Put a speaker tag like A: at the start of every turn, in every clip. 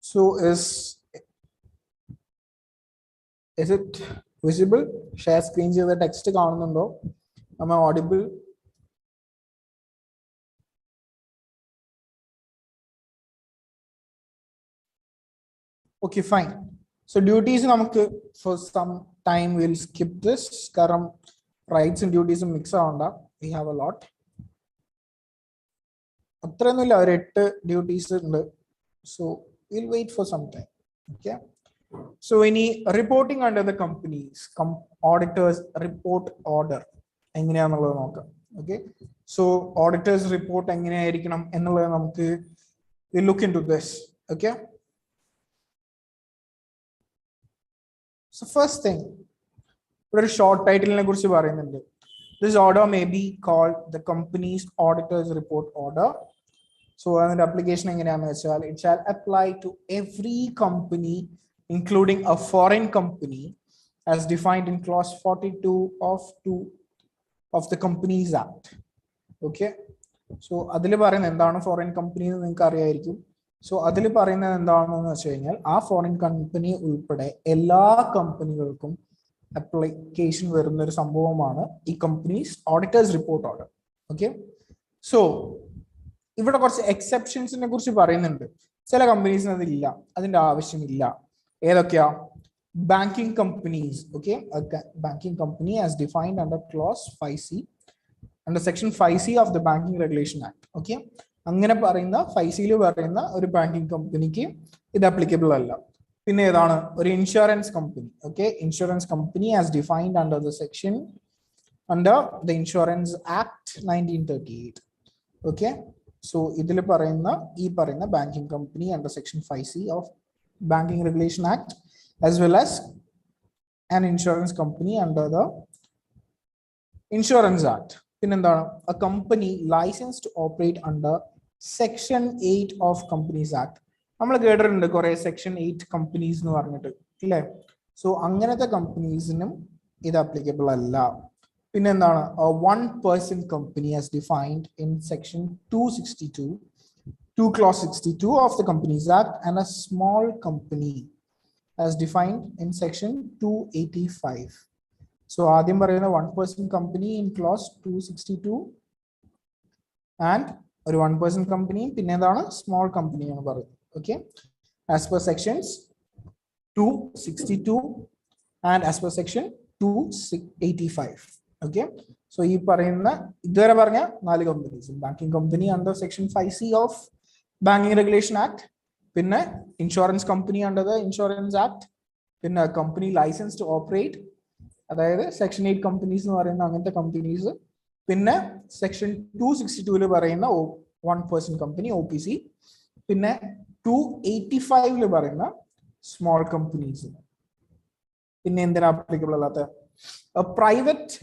A: So is it visible? Share screen ചെയ്ത text കാണുന്നുണ്ടോ? Am I audible? Okay, fine. So duties നമുക്ക് for some time we'll skip this. കാരണം rights and duties mix ആവണ്ട. We have a lot. അത്രയൊന്നുമില്ല, ഒരു 8 duties ഉണ്ട്. So we'll wait for some time. Okay. So any reporting under the companies, auditors report order എങ്ങനെയാണെന്നുള്ളത് നോക്കാം. Okay. So auditors report എങ്ങനെയായിരിക്കണം എന്നുള്ളത് നമുക്ക് we'll look into this. Okay. So first thing, a short title ne kurichu parayunnundu. This order may be called the company's auditor's report order. So the application enganeyanu vechal, it shall apply to every company including a foreign company as defined in clause 42 of the Companies Act. Okay. So adile parayunna endana foreign company nu ningalku ariyayirikkum. So adile parayunnathu endaannu vechu kayinal aa foreign company ulpade ella companygalkkum application വരുന്ന ഒരു സംഭവമാണ് ഈ companies auditors report order. Okay. So ഇവിടെ കുറച്ച് എക്സെപ്ഷൻസിനെ കുറിച്ച് പറയുന്നുണ്ട്. ചില കമ്പനീസിന് അതില്ല, അതിന്റെ ആവശ്യമില്ല. ഏതൊക്കെയാ? Banking companies. Okay. Banking company as defined under close 5C under section 5C of the banking regulation act. Okay. അങ്ങനെ പറയുന്ന 5C പറയുന്ന ഒരു ബാങ്കിങ് കമ്പനിക്ക് ഇത് അപ്ലിക്കബിൾ അല്ല. പിന്നെ ഏതാണ്? ഒരു insurance company. Okay. Insurance company as defined under the section under the insurance act 1938. Okay. So ഇതിൽ പറയുന്ന ഈ പറയുന്ന banking company under section 5C of banking regulation act as well as an insurance company under the insurance act. പിന്നെന്താണ്? A company licence to operate under section 8 of companies act. നമ്മൾ കേട്ടിട്ടുണ്ട് കുറെ section 8 companies എന്ന് പറഞ്ഞിട്ട്, ഇല്ലേ? So അങ്ങനത്തെ കമ്പനീസിനും ഇത് applicable അല്ല. പിന്നെന്താണ്? One person company as defined in section 262 clause 62 of the Companies Act and a small company as defined in section 285. So ആദ്യം പറയുന്ന one person company in close 262 and ഒരു വൺ പേഴ്സൺ കമ്പനിയും പിന്നെ എന്താണ്? സ്മോൾ കമ്പനിയാണ് പറയുന്നത്. Okay, as per sections 262 and as per section 285. Okay, so ഈ പറയുന്ന ഇതുവരെ പറഞ്ഞ 4 companies, banking company under section 5C of banking regulation act, പിന്നെ insurance company under the insurance act, പിന്നെ കമ്പനി ലൈസൻസ് ടു ഓപ്പറേറ്റ്, അതായത് section 8 companies എന്ന് പറയുന്ന അങ്ങനത്തെ കമ്പനീസ്, പിന്നെ സെക്ഷൻ 262 പറയുന്ന വൺ പേഴ്സൺ കമ്പനി OPC, പിന്നെ 285 പറയുന്ന സ്മോൾ കമ്പനീസ്. പിന്നെ എന്തിനാ ആപ്ലിക്കബിൾ അല്ലാത്ത? Private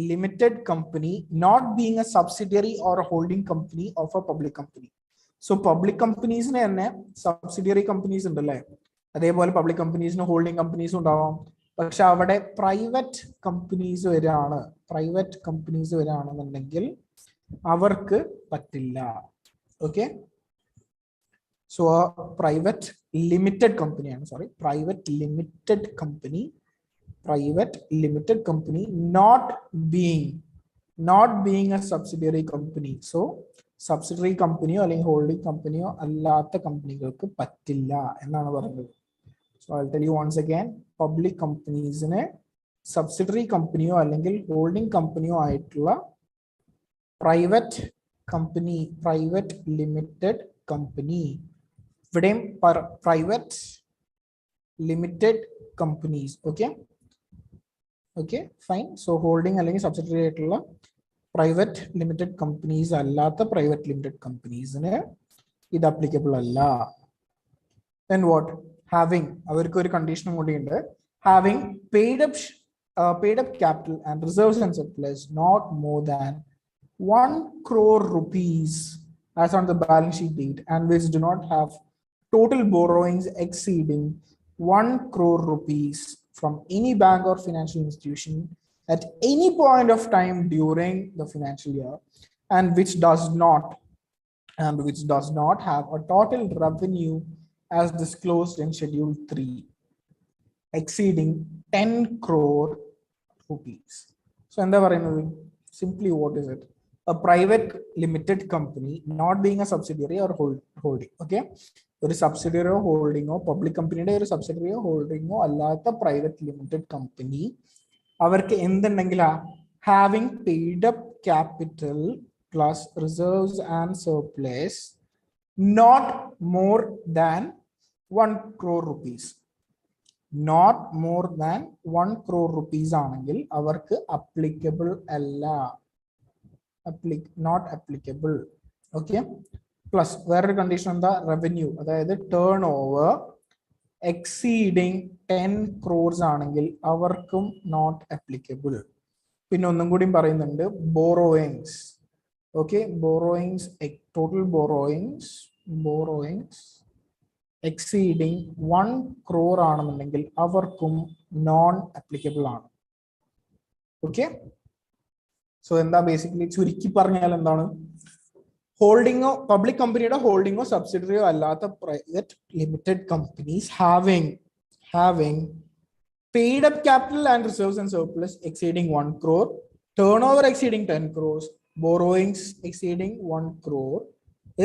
A: limited company not being a subsidiary or holding company of a public company. So public കമ്പനീസിന് തന്നെ സബ്സിഡിയറി കമ്പനീസ് ഉണ്ടല്ലേ, അതേപോലെ പബ്ലിക് കമ്പനീസിന് ഹോൾഡിംഗ് കമ്പനീസ് ഉണ്ടാവാം. പക്ഷെ അവിടെ പ്രൈവറ്റ് കമ്പനീസ് വരികയാണെന്നുണ്ടെങ്കിൽ അവർക്ക് പറ്റില്ല. Okay, so a private limited company not being a subsidiary company. So subsidiary company or holding company allata companygalkku pattilla ennaanu parayunnathu. So I'll tell you once again, public companies ne subsidiary company or holding company aayittulla private limited company, ഇവിടെയും private limited companies. Okay, fine. So holding അല്ലെങ്കിൽ subsidiary ആയിട്ടുള്ള private limited companies അല്ലാത്ത private limited കമ്പനീസിന് ഇത് applicable അല്ല. Then what? Having, അവർക്ക് ഒരു കണ്ടീഷനും കൂടി ഉണ്ട്. Having paid up capital and reserves and surplus not more than 1 crore rupees as on the balance sheet date and which do not have total borrowings exceeding 1 crore rupees from any bank or financial institution at any point of time during the financial year and which does not and which does not have a total revenue as disclosed in Schedule 3 exceeding 10 crore rupees. So, simply what is it? A private limited company not being a subsidiary or holding. Okay. ഒരു സബ്സിഡിയറിയോ ഹോൾഡിങ്ങോ public കമ്പനിയുടെ ഒരു സബ്സിഡിയറിയോ ഹോൾഡിങ്ങോ അല്ലാത്ത private limited company അവർക്ക് എന്തുണ്ടെങ്കിലാ having paid up capital plus reserves and surplus not more than 1 crore rupees. Not more than 1 crore rupees ആണെങ്കിൽ അവർക്ക് applicable അല്ല. Not applicable. Okay. Plus വേറൊരു കണ്ടീഷൻ എന്താ റവന്യൂ അതായത് ടേൺ ഓവർ എക്സീഡിങ് 10 crores ആണെങ്കിൽ അവർക്കും നോട്ട് അപ്ലിക്കബിൾ. പിന്നെ ഒന്നും കൂടി പറയുന്നുണ്ട് borrowings. Okay, borrowings total borrowings exceeding 1 crore ആണെന്നുണ്ടെങ്കിൽ അവർക്കും നോൺ അപ്ലിക്കബിൾ ആണ്. ഓക്കെ, സോ എന്താ ബേസിക്കലി ചുരുക്കി പറഞ്ഞാൽ എന്താണ്, ഹോൾഡിങ്ങോ പബ്ലിക് കമ്പനിയുടെ ഹോൾഡിങ്ങോ സബ്സിഡറിയോ അല്ലാത്ത private limited companies having paid up capital and reserves and surplus exceeding 1 crore, turnover exceeding 10 crores, borrowings exceeding 1 crore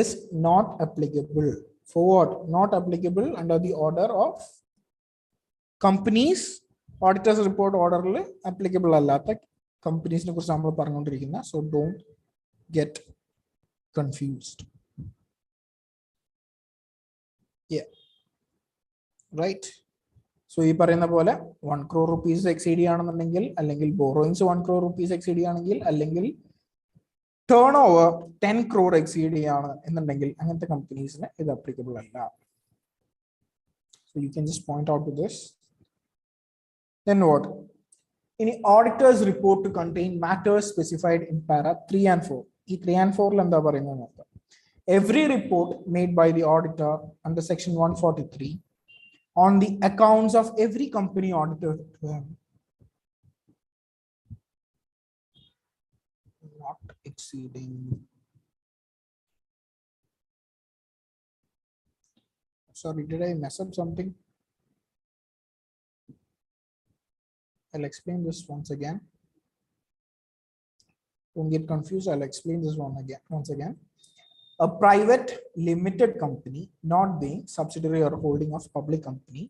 A: is not applicable. For what? Not applicable under the order of companies auditors report order applicable allata companies ne kurichu nammal paranjondirikkunna. So don't get confused. Yeah, right. So ഈ പറയുന്ന പോലെ 1 crore rupees exceed ചെയ്യുകയാണെന്നുണ്ടെങ്കിൽ അല്ലെങ്കിൽ borrowings 1 crore rupees exceed ചെയ്യുകയാണെങ്കിൽ അല്ലെങ്കിൽ turn over 10 crore exceed ചെയ്യാണ് എന്നുണ്ടെങ്കിൽ അങ്ങനത്തെ കമ്പനീസിന് ഇത് അപ്ലിക്കബിൾ അല്ല. So you can just point out to this. Then what? In auditor's report to contain matters specified in para 3 and 4. ഈ 3 and 4 എന്താ പറയുന്നത് നോക്കാം. Every report made by the auditor under section 143 on the accounts of every company audited to him not exceeding sorry, did I mess up something? I'll explain this once again. Don't get confused. I'll explain this once again. A private limited company not being subsidiary or holding of public company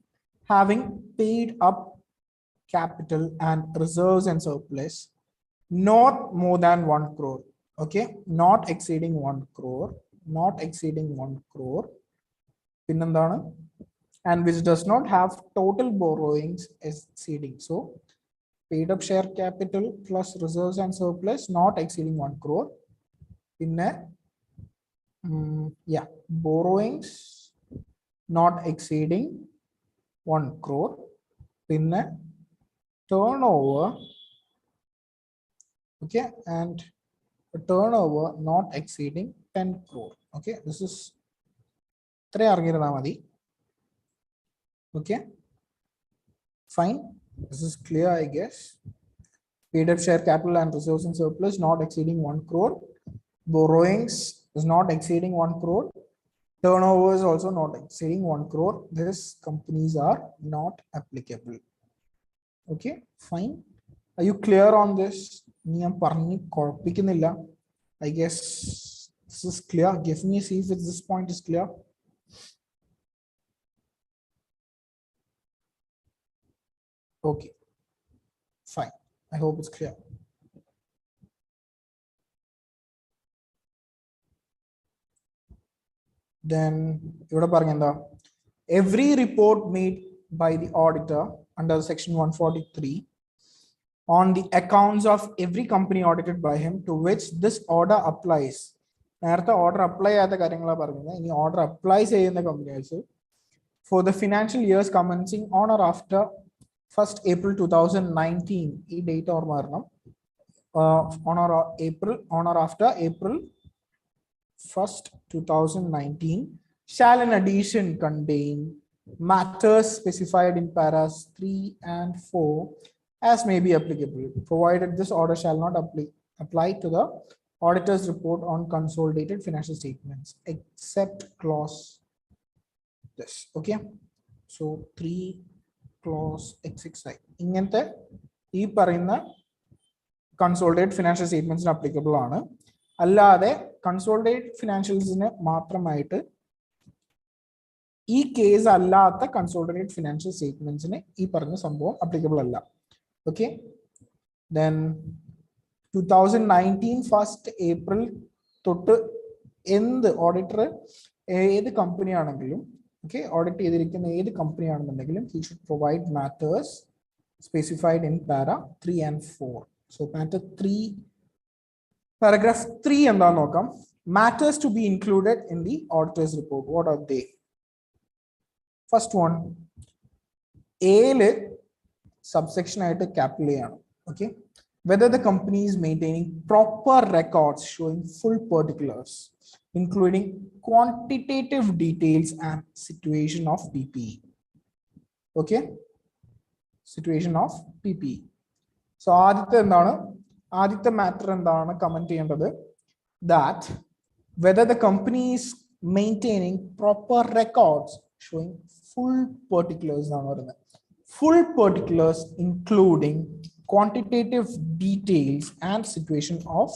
A: having paid up capital and reserves and surplus not more than 1 crore. Okay, not exceeding 1 crore, not exceeding 1 crore. And which does not have total borrowings exceeding. So paid up share capital plus reserves and surplus not exceeding 1 crore. Borrowings not exceeding 1 crore. Pinne turnover, okay, and a turnover not exceeding 10 crore. Okay, this is 3 argirana madi. Okay, fine, this is clear, I guess. Paid up share capital and reserves and surplus not exceeding 1 crore. Borrowings is not exceeding 1 crore. Turnover is also not exceeding 1 crore. These companies are not applicable. Okay, fine. Are you clear on this? I guess this is clear. Give me, see if this point is clear. Okay, fine. I hope it's clear. Then every report made by the auditor under section 143 on the accounts of every company audited by him to which this order applies. Order apply order applies for the financial years commencing on or after 1st April 2019. Date or on or after April 1st 2019 shall in addition contain matters specified in paras 3 and 4 as may be applicable, provided this order shall not apply to the Auditors report on consolidated financial statements except clause this. Okay, so 3 clause xxi ഇങ്ങനത്തെ ഈ പറയുന്ന consolidated financial statements applicable ആണ്. അല്ലാതെ consolidated financialsന് മാത്രമായിട്ട് ഈ case അല്ലാത്ത consolidated financial statementsന് ഈ പറഞ്ഞ സംഭവം applicable അല്ല. Okay, then 2019 ഫസ്റ്റ് ഏപ്രിൽ തൊട്ട് എന്ത് ഓഡിറ്റർ ഏത് കമ്പനി ആണെങ്കിലും ഓക്കെ ഓഡിറ്റ് ചെയ്തിരിക്കുന്ന ഏത് കമ്പനി ആണെന്നുണ്ടെങ്കിലും he should provide matters specified in para 3 and 4. So matter 3 paragraph 3 എന്താന്ന് നോക്കാം. Matters to be included in the auditor's report. What are they? First one, A subsection ആയിട്ട് capital A ആണ്. Okay, whether the company is maintaining proper records showing full particulars, including quantitative details and situation of PPE. Okay, situation of PPE. So ആദ്യത്തെ matter എന്താണ് comment ചെയ്യേണ്ടത്, that whether the company is maintaining proper records showing full particulars ആണ് പറയുന്നത്. Full particulars including quantitative details and situation of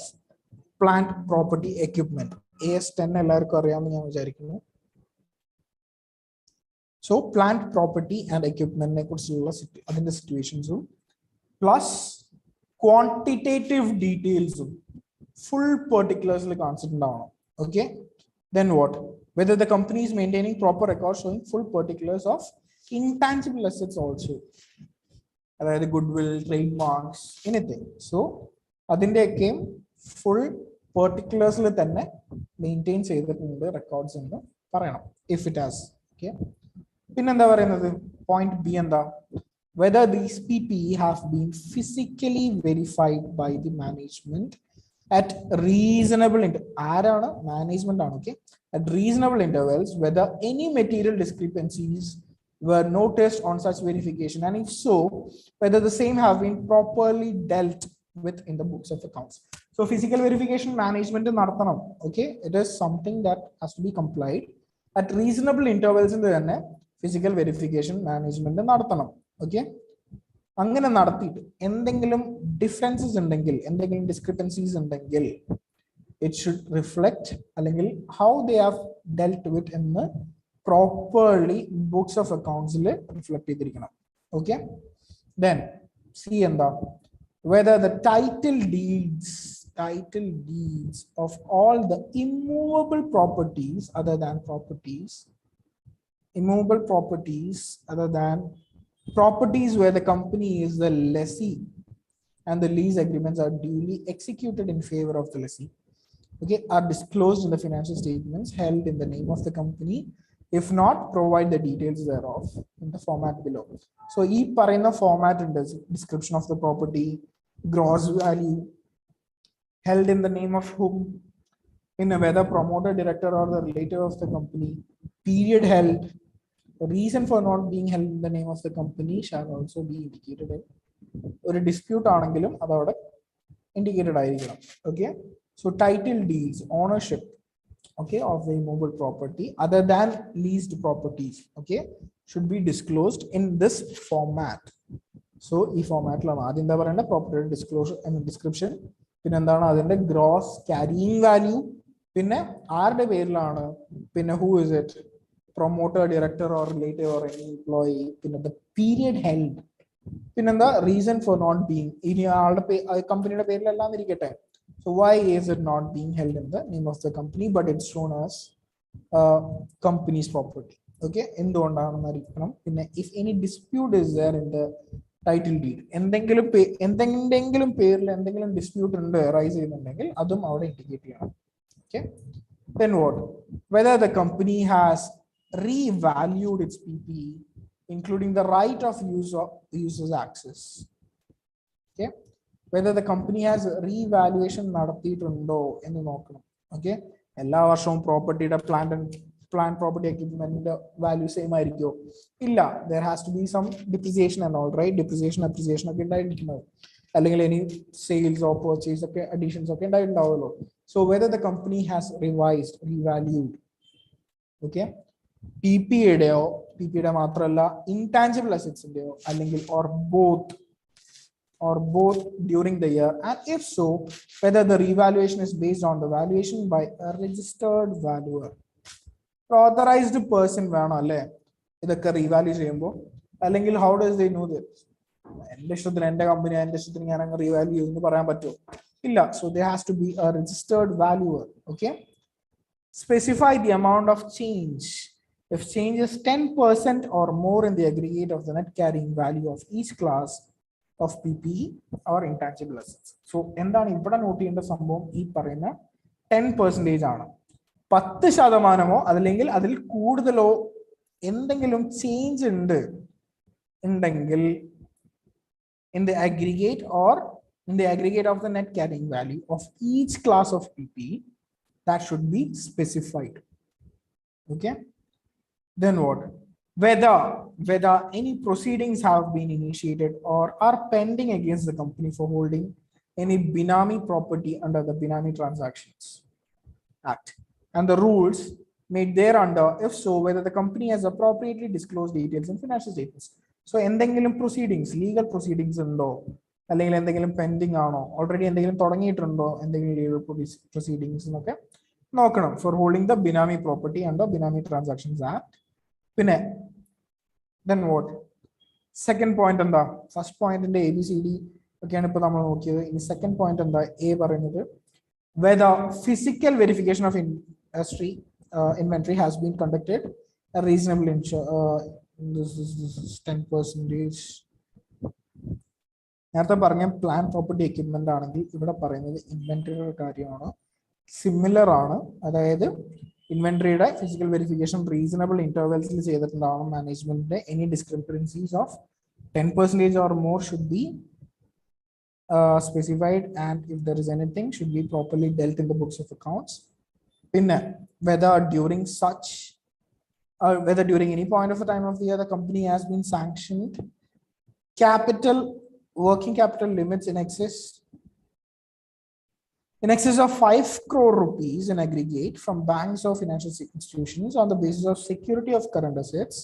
A: plant property equipment. AS10 എല്ലാവർക്കും അറിയാമെന്ന് ഞാൻ വിചാരിക്കുന്നു. So plant property and equipment നെ കുറിച്ചുള്ള അതിന്റെ സിറ്റുവേഷൻസും plus quantitative details full particulars concept ഉണ്ടാവണം. Okay, then what, whether the company is maintaining proper records showing full particulars of intangible assets also, അതായത് goodwill, trademarks, anything. So അതിന്റെയൊക്കെ full particulars തന്നെ maintain ചെയ്തിട്ടുണ്ട് records എന്ന് പറയണം if it has. Okay, പിന്നെന്താ പറയുന്നത് point B എന്താ, whether these PPE have been physically verified by the management at reasonable ആരാണ് മാനേജ്മെന്റ് ആണ്. Okay, at reasonable intervals, whether any material discrepancies were noticed on such verification, and if so, whether the same have been properly dealt with in the books of accounts. So physical verification management നടത്തണം. Okay, it is something that has to be complied at reasonable intervals. in the physical verification management നടത്തണം. Okay, അങ്ങനെ നടത്തിയിട്ട് എന്തെങ്കിലും differences ഉണ്ടെങ്കിൽ, എന്തെങ്കിലും discrepancies ഉണ്ടെങ്കിൽ it should reflect അല്ലെങ്കിൽ how they have dealt with എന്ന് properly books of accounts reflect ചെയ്തിരിക്കണം. Okay, then see എന്താ, whether the title deeds of all the immovable properties other than properties where the company is the lessee and the lease agreements are duly executed in favor of the lessee, okay, are disclosed in the financial statements held in the name of the company. If not, provide the details thereof in the format below. So e parayna format in the description of the property, gross value, held in the name of whom, in a whether promoter, director or the relative of the company, period held, the reason for not being held in the name of the company shall also be indicated. Or a dispute ആണെങ്കിലും അതവിടെ indicated ആയിരിക്കണം. Okay, so title deeds, ownership, okay, of the immovable property other than leased properties, okay, should be disclosed in this format. So ഈ ഫോമാറ്റിലാണ് ആദ്യം എന്താ പറയണ്ട, property disclosure and description, പിന്നെ എന്താണ് അതിന്റെ gross carrying value, പിന്നെ ആരുടെ പേരിലാണ്, പിന്നെ who is it, promoter, director or relative or any employee, പിന്നെ the period held, പിന്നെന്താ reason for not being, ഇനി ആളുടെ കമ്പനിയുടെ പേരിലെല്ലാം ഇരിക്കട്ടെ. So why is it not being held in the name of the company but it's shown as company's property? Okay, എന്തുകൊണ്ടാണെന്ന് അറിയിക്കണം. പിന്നെ if any dispute is there in the title deed, എന്തെങ്കിലും പേരിൽ എന്തെങ്കിലും ഡിസ്പ്യൂട്ട് ഉണ്ട് റൈസ് ചെയ്യുന്നുണ്ടെങ്കിൽ അതും അവിടെ ഇൻഡിക്കേറ്റ് ചെയ്യണം. Okay, then what, whether the company has revalued its PPE including the right of users access. Okay, whether the company has revaluation നടത്തിയിട്ടുണ്ടോ എന്ന് നോക്കണം. Okay, എല്ലാ വർഷവും പ്രോപ്പർട്ടിയുടെ plant property equipment value same ആയിരിക്കോ? ഇല്ല, there has to be some depreciation and all, right? Depreciation, appreciation ഒക്കെ ഉണ്ടായിരിക്കുന്നത്. അല്ലെങ്കിൽ any sales or purchase ഒക്കെ additions ഒക്കെ ഉണ്ടായിട്ടുണ്ടാവുമല്ലോ. So whether the company has revised, revalued, okay, PPA-യുടെയോ PPA-യുടെ മാത്രമല്ല intangible assets-ന്റെയോ അല്ലെങ്കിൽ or both during the year, and if so, whether the revaluation is based on the valuation by a registered valuer. Authorized person വേണം അല്ലേ ഇതൊക്കെ revalue ചെയ്യുമ്പോൾ, അല്ലെങ്കിൽ how does they know this? എന്റെ ഇഷ്ടത്തിന് എന്റെ കമ്പനി എന്റെ ഇഷ്ടത്തിന് ഞാൻ അങ്ങ് റീവാല്യൂ ചെയ്യുമെന്ന് പറയാൻ പറ്റുമോ? ഇല്ല. So there has to be a registered valuer. Okay, specify the amount of change if change is 10% or more in the aggregate of the net carrying value of each class of PPE or intangible assets. So എന്താണ് ഇവിടെ not ചെയ്യേണ്ട സംഭവം? ഈ പറയുന്ന 10% ആണ്. 10% അതല്ലെങ്കിൽ അതിൽ കൂടുതലോ എന്തെങ്കിലും ചേഞ്ച് ഉണ്ടെങ്കിൽ in the aggregate or in the aggregate of the net carrying value of each class of PPE, that should be specified. Okay, then what? Whether any proceedings have been initiated or are pending against the company for holding any Binami property under the Binami Transactions Act and the rules made thereunder, if so, whether the company has appropriately disclosed details in financial statements. So എന്തെങ്കിലും proceedings, legal proceedings ഉണ്ടോ, അല്ലെങ്കിൽ എന്തെങ്കിലും pending ആണോ, already എന്തെങ്കിലും തുടങ്ങിയിട്ടുണ്ടോ എന്തെങ്കിലും legal proceedings എന്നൊക്കെ നോക്കണം for holding the Binami property under Binami Transactions Act. പിന്നെ then what? Second point എന്താ? ഫസ്റ്റ് പോയിന്റിന്റെ ABCD ഒക്കെയാണ് ഇപ്പൊ നമ്മൾ നോക്കിയത്. ഇനി സെക്കൻഡ് പോയിന്റ് എന്താ? A പറയുന്നത് whether physical verification of inventory has been conducted a reasonable this is 10%. നേരത്തെ പറഞ്ഞ പ്ലാൻ പ്രോപ്പർട്ടി എക്യുപ്മെന്റ് ആണെങ്കിൽ ഇവിടെ പറയുന്നത് ഇൻവെന്ററിയുടെ കാര്യമാണ്. സിമിലർ ആണ്, അതായത് ഇൻവെന്ററിയുടെ ഫിസിക്കൽ വെരിഫിക്കേഷൻ റീസണബിൾ ഇന്റർവെൽസിൽ ചെയ്തിട്ടുണ്ടാവണം മാനേജ്മെന്റിന്റെ. Any discrepancies of 10% or more should be specified, and if there is anything should be properly dealt in the books of accounts. Pinna whether during any point of the time of the year the company has been sanctioned working capital limits in excess of 5 crore rupees in aggregate from banks or financial institutions on the basis of security of current assets,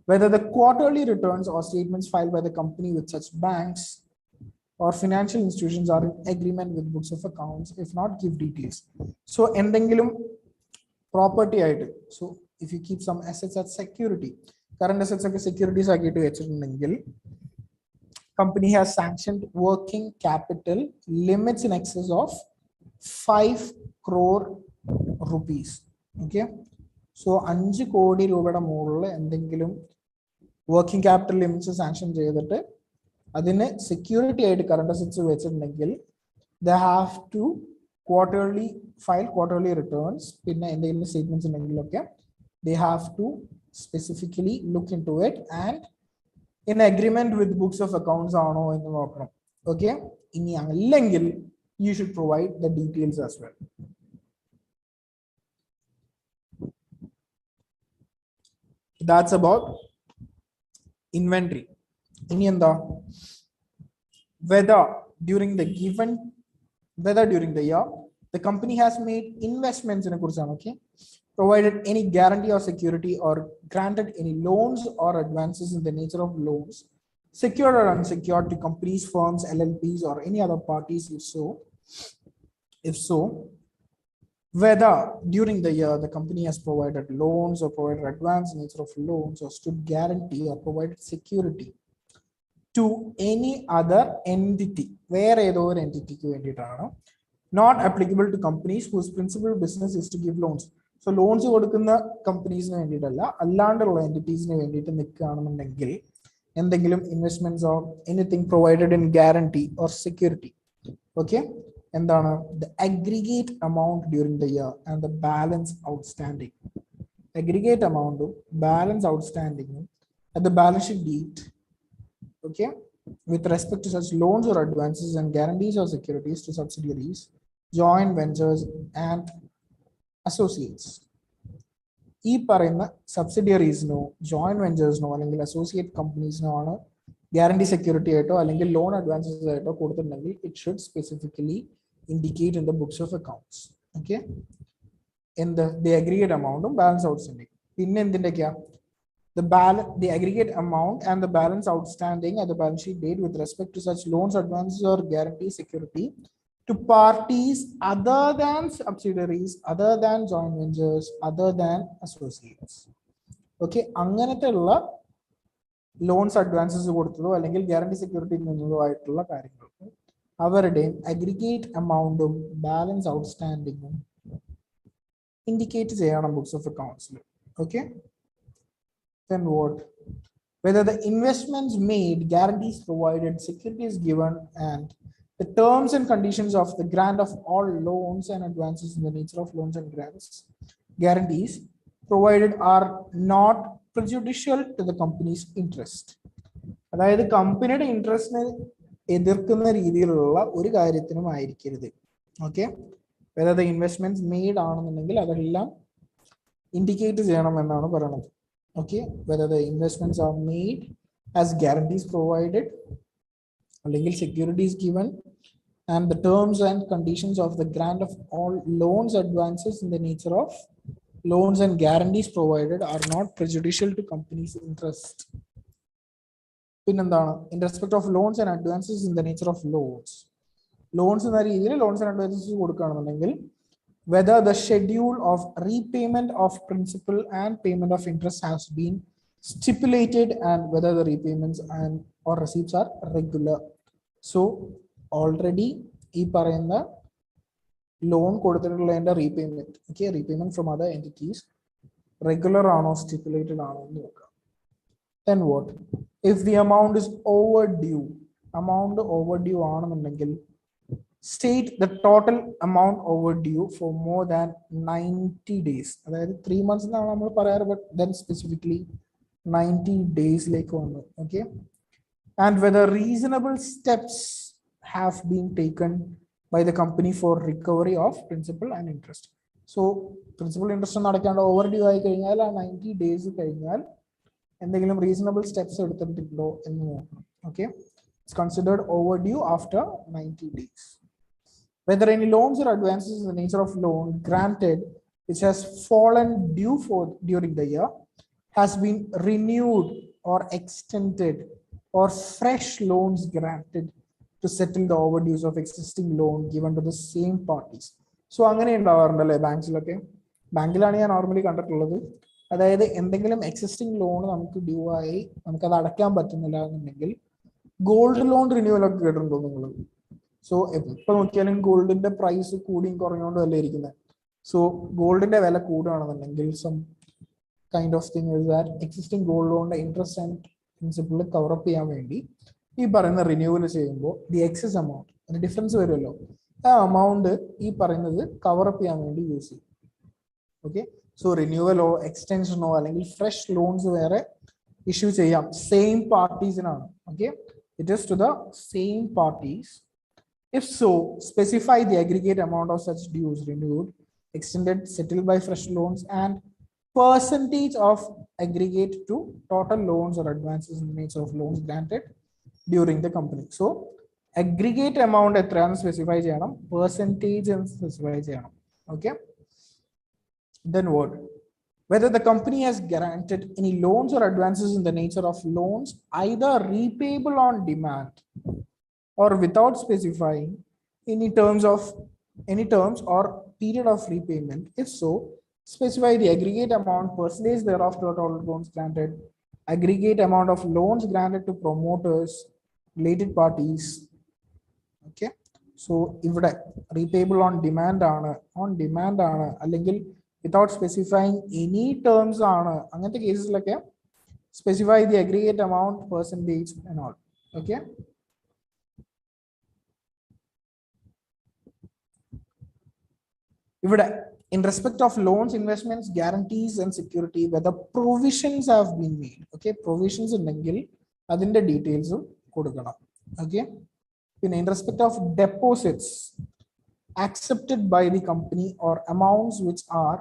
A: whether the quarterly returns or statements filed by the company with such banks or financial institutions are in agreement with books of accounts. If not, give details. So endengilum property item. So if you keep some assets as security, current assets like securities agittu vechirundengil, company has sanctioned working capital limits in excess of 5 crore rupees. Okay, so 5 കോടി രൂപയുടെ മുകളിൽ എന്തെങ്കിലും working capital limits sanction ചെയ്തിട്ട് അതിന് security ആയിട്ട് current assets വെച്ചിട്ടുണ്ടെങ്കിൽ they have to file quarterly returns. പിന്നെ എന്തെങ്കിലും statements ഉണ്ടെങ്കിലൊക്കെ they have to specifically look into it and in agreement with books of accounts ആണോ എന്ന് നോക്കണം. Okay, ഇനി അല്ലെങ്കിൽ you should provide the details as well. That's about inventory. ഇനി എന്താ? whether during the year the company has made investments in a kursana, okay, provided any guarantee or security or granted any loans or advances in the nature of loans, secured or unsecured, to companies, firms, LLPs or any other parties. If so, whether during the year the company has provided loans or provided advance in nature of loans or stood guarantee or provided security to any other entity, where either entity not applicable to companies whose principal business is to give loans. So loans കൊടുക്കുന്ന കമ്പനീസിന് വേണ്ടിയിട്ടല്ല, അല്ലാണ്ടുള്ള എൻറ്റിറ്റീസിന് വേണ്ടിയിട്ട് നിൽക്കുകയാണെന്നുണ്ടെങ്കിൽ എന്തെങ്കിലും investments or anything provided in guarantee or security. Okay, എന്താണ്? the aggregate amount during the year and the balance outstanding. Aggregate amount balance outstanding at the balance sheet date, okay, with respect to such loans or advances and guarantees or securities to subsidiaries, joint ventures and associates. ഈ പറയുന്ന സബ്സിഡിയറീസിനോ joint വെഞ്ചേഴ്സിനോ അല്ലെങ്കിൽ associate കമ്പനീസിനോ ആണ് guarantee security or loan advances, it should specifically indicate in the books of accounts. Okay, in the aggregate amount of balance outstanding. The aggregate amount and the balance outstanding at the balance sheet date with respect to such loans, advances, or guarantee security to parties other than subsidiaries, other than joint ventures, other than associates. Okay, അങ്ങനത്തെയുള്ള loans advances കൊടുത്തതോ അല്ലെങ്കിൽ guarantee security നിന്നതോ ആയിട്ടുള്ള കാര്യങ്ങൾക്ക് അവരുടെയും aggregate എമൗണ്ടും balance ഔട്ട്സ്റ്റാൻഡിങ്ങും indicate ചെയ്യണം ബുക്സ് ഓഫ് അക്കൗണ്ട്സിൽ. Okay, then what? Whether the investments made, guarantees provided, securities given, and the terms and conditions of the grant of all loans and advances in the nature of loans and grants, guarantees provided are not prejudicial to the company's interest. അതായത് കമ്പനിയുടെ ഇൻട്രസ്റ്റിനെ എതിർക്കുന്ന രീതിയിലുള്ള ഒരു കാര്യത്തിനും ആയിരിക്കരുത്. Okay, whether the investments made ആണെന്നുണ്ടെങ്കിൽ അതെല്ലാം indicate ചെയ്യണം എന്നാണ് പറയുന്നത്. Okay, whether the investments are made as guarantees provided, legal securities given, and the terms and conditions of the grant of all loans advances in the nature of loans and guarantees provided are not prejudicial to company's interest. In respect of loans and advances in the nature of loans in the loans and advances, whether the schedule of repayment of principal and payment of interest has been stipulated and whether the repayments and or receipts are regular. So already ഈ പറയുന്ന loan കൊടുത്തിട്ടുള്ള repayment, okay, repayment from other entities regular ആണോ stipulated ആണോ എന്ന് നോക്കാം. Then what? If the amount is overdue, ആണെന്നുണ്ടെങ്കിൽ state the total amount overdue for more than 90 days. അതായത് 3 months എന്നാണ് നമ്മൾ പറയാറ്, but then specifically 90 days like on. Okay, and whether reasonable steps have been taken by the company for recovery of principal and interest. So principal interest നടക്കാണ്ട് overdue ആയി കഴിഞ്ഞാൽ ആ 90 days കഴിഞ്ഞാൽ എന്തെങ്കിലും reasonable steps എടുത്തിട്ടുണ്ടോ എന്ന് നോക്കണം. Okay, it's considered overdue after 90 days. Whether any loans or advances in the nature of loan granted which has fallen due for during the year has been renewed or extended, or fresh loans granted to settle the overdues of existing loan given to the same parties. So അങ്ങനെ ഉണ്ടാവാറുണ്ടല്ലേ ബാങ്ക്സിലൊക്കെ. ബാങ്കിലാണ് ഞാൻ normally കണ്ടിട്ടുള്ളത്. അതായത് എന്തെങ്കിലും existing loan നമുക്ക് due ആയി നമുക്കത് അടയ്ക്കാൻ പറ്റുന്നില്ല എന്നുണ്ടെങ്കിൽ ഗോൾഡ് ലോൺ റിന്യൂവൽ ഒക്കെ കേട്ടിട്ടുണ്ടോ നിങ്ങൾ? സോ എപ്പോൾ നോക്കിയാലും ഗോൾഡിന്റെ പ്രൈസ് കൂടിയും കുറഞ്ഞുകൊണ്ടും അല്ലേ ഇരിക്കുന്നത്. സോ ഗോൾഡിന്റെ വില കൂടുകയാണെന്നുണ്ടെങ്കിൽ some kind of thing is that existing gold ലോണിന്റെ ഇൻട്രസ്റ്റ് ആൻഡ് പ്രിൻസിപ്പിൾ കവറപ്പ് ചെയ്യാൻ വേണ്ടി ഈ പറയുന്ന റിന്യൂവൽ ചെയ്യുമ്പോൾ ദി എക്സസ് എമൗണ്ട്, അതിന് ഡിഫറൻസ് വരുമല്ലോ, ആ എമൗണ്ട് ഈ പറയുന്നത് കവറപ്പ് ചെയ്യാൻ വേണ്ടി യൂസ് ചെയ്യും. ഓക്കെ, സോ റിന്യൂവലോ എക്സ്റ്റൻഷനോ അല്ലെങ്കിൽ ഫ്രഷ് ലോൺസ് വേറെ ഇഷ്യൂ ചെയ്യാം സെയിം പാർട്ടീസിനാണ്. Okay, it is to the same parties. If so, specify the aggregate amount of such dues renewed, extended, settled by fresh loans, and percentage of aggregate to total loans or advances in the nature of loans granted during the company. So, aggregate amount എത്രയാണെന്ന് specify ചെയ്യണം, percentage എന്ന് specify ചെയ്യണം. Okay. Then what? Whether the company has granted any loans or advances in the nature of loans, either repayable on demand or without specifying any terms or period of repayment. If so, specify the aggregate amount, percentage thereof to total loans granted, aggregate amount of loans granted to promoters, related parties. Okay, so ഇവിടെ repayable on demand ആണ് അല്ലെങ്കിൽ without specifying any terms ആണ്, അങ്ങനത്തെ കേസസിലൊക്കെ specify the aggregate amount, percentage and all. Okay. In respect of loans, investments, guarantees and security, whether provisions have been made. Okay, provisions ഉണ്ടെങ്കിൽ അതിന്റെ details കൊടുക്കണം. Okay, in respect of deposits accepted by the company or amounts which are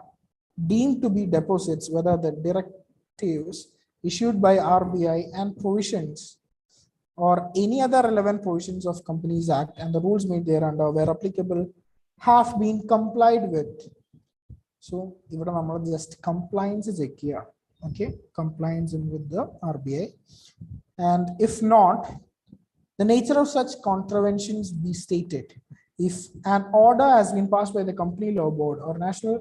A: deemed to be deposits, whether the directives issued by RBI and provisions or any other relevant provisions of Companies Act and the rules made thereunder where applicable have been complied with. So even just compliance is a okay, compliance with the RBI, and if not, the nature of such contraventions be stated. If an order has been passed by the Company Law Board or National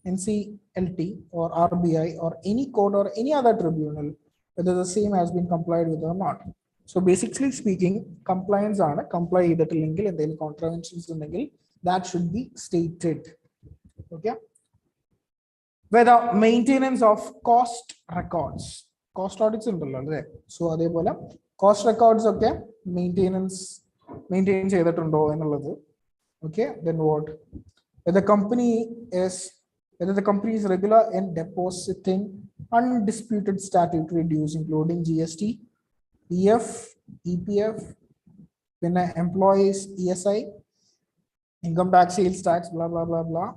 A: NCLT or RBI or any court or any other tribunal, whether the same has been complied with or not. So basically speaking, compliance on comply with the legal and then contraventions that should be stated. Okay. Whether maintenance of cost records, cost audits there. So cost records okay, maintenance maintain okay, then what? Whether the company is regular in depositing undisputed statutory dues, including GST, EF, EPF, when employees, ESI, income tax, sales tax, blah blah blah blah,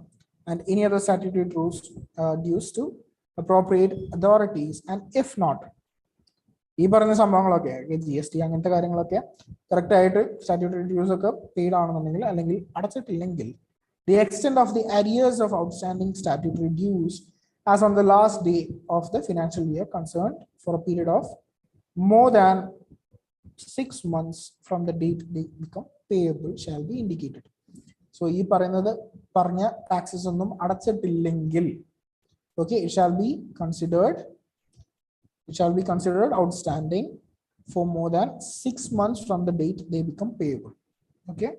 A: and any other statutory dues to appropriate authorities, and if not, GST correct statutory dues paid the extent of the arrears of outstanding statutory dues as on the last day of the financial year concerned for a period of more than 6 months from the date they become payable shall be indicated. So, taxes okay, it shall be considered outstanding for more than 6 months from the date they become payable. Okay,